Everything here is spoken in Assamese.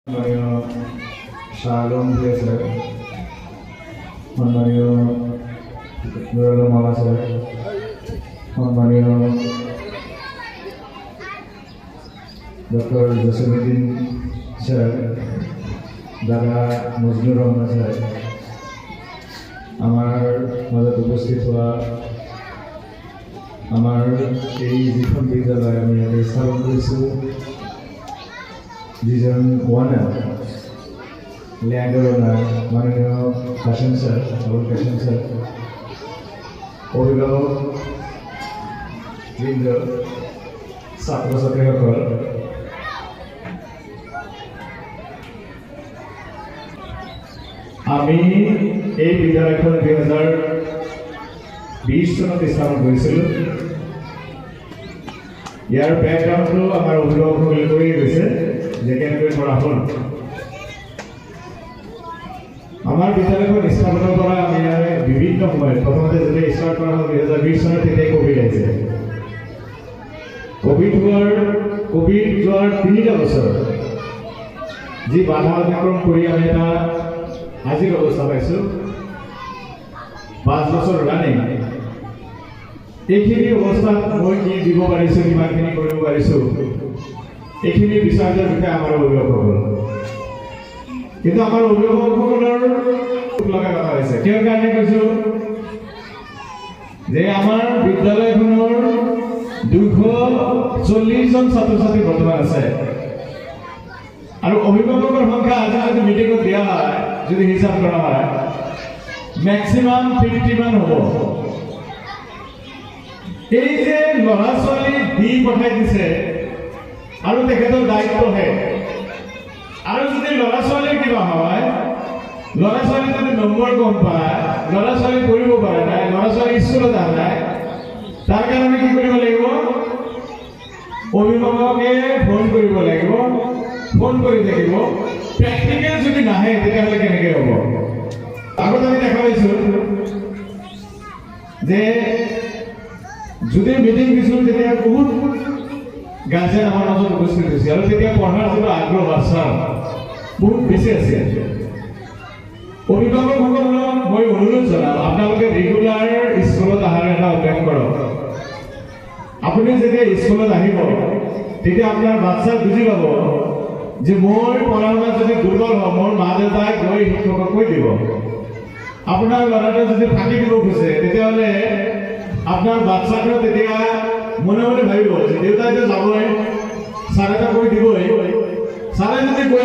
সম্মানীয় শাহ আলম দিয়ে স্যাৰ, সম্মানীয় নুৰুল মালা স্যাৰ, সম্মানীয় ডক্টৰ জসিমুদ্দিন স্যাৰ, দাদা মজনুৰ ৰহমান স্যাৰ, আমাৰ মাজত উপস্থিত হোৱা আমাৰ এই যিখন বিদ্যালয় আমি ইয়াতে স্থাপন কৰিছোঁ, যিজন ওয়ানাৰ ল্যান্ডৰ ওনাৰ মাননীয় কাশেম স্যাৰ, আবুল কাশেম স্যাৰ, অভিভাৱক বৃন্দ, ছাত্ৰ ছাত্ৰীসকল, আমি এই বিদ্যালয়খন 2020 চনত স্থাপন কৰিছিলোঁ। ইয়াৰ বেকগ্ৰাউণ্ডটো আমাৰ অভিভাৱকসকলে কৈয়ে গৈছে যে কেনেকৈ কৰা হ'ল। আমাৰ বিদ্যালয়খন স্থাপনৰ পৰা আমি বিভিন্ন সময়ত প্ৰথমতে যেতিয়া ষ্টাৰ্ট কৰা হ'ল 2020 চনত, তেতিয়া কোভিড আহিছে। কোভিড যোৱাৰ 3টা বছৰ যি বাধা অতিক্ৰম কৰি আমি এটা আজিৰ অৱস্থা পাইছোঁ, 5 বছৰ ৰানিং। এইখিনি অৱস্থাত মই কি দিব পাৰিছোঁ, কিমানখিনি কৰিব পাৰিছোঁ, এইখিনি বিচাৰৰ বিষয়ে আমাৰ অভিভাৱকসকল। কিন্তু আমাৰ অভিভাৱকসকলৰ লগা কথা হৈছে, কিয় কাৰণে কৈছোঁ যে আমাৰ বিদ্যালয়খনৰ 240 জন ছাত্ৰ ছাত্ৰী বৰ্তমান আছে, আৰু অভিভাৱকৰ সংখ্যা আজি যদি মিটিঙত দিয়া হয়, যদি হিচাপ কৰা হয়, মেক্সিমাম 50 মান হ'ব। এই যে ল'ৰা ছোৱালী দি পঠাই দিছে আৰু তেখেতৰ দায়িত্বহে, আৰু যদি ল'ৰা ছোৱালীৰ কিবা হয়, ল'ৰা ছোৱালী যদি নম্বৰ কম পায়, ল'ৰা ছোৱালী কৰিব পাৰে নাই, ল'ৰা ছোৱালী স্কুলত অহা নাই, তাৰ কাৰণে কি কৰিব লাগিব? অভিভাৱকে ফোন কৰিব লাগিব, ফোন কৰি থাকিব। প্ৰেক্টিকেল যদি নাহে তেতিয়াহ'লে কেনেকৈ হ'ব? আগত আমি দেখা পাইছোঁ যে যদি মিটিং দিছোঁ তেতিয়া বহুত গাৰ্জেন আমাৰ মাজত উপস্থিত হৈছিল, আৰু তেতিয়া পঢ়াৰ যিটো আগ্ৰহ বাচ্ছাৰ বহুত বেছি আছিল। অভিভাৱকসকলক মই অনুৰোধ জনাম, আপোনালোকে ৰেগুলাৰ স্কুলত অহাৰ এটা অভ্যাস কৰক। আপুনি যেতিয়া স্কুলত আহিব তেতিয়া আপোনাৰ বাচ্ছাক বুজি পাব যে মোৰ পঢ়া শুনাত যদি দুৰ্বল হয়, মোৰ মা দেউতাই গৈ শিক্ষকক কৈ দিব। আপোনাৰ ল'ৰাটোৱে যদি ফাঁকি দিব খোজে, তেতিয়াহ'লে আপোনাৰ বাচ্চাটোৱে তেতিয়া মনে মনে ভাবিব যে দেউতাইতো যাবই, ছাৰে এটা কৈ দিবই, ছাৰে যদি কৈ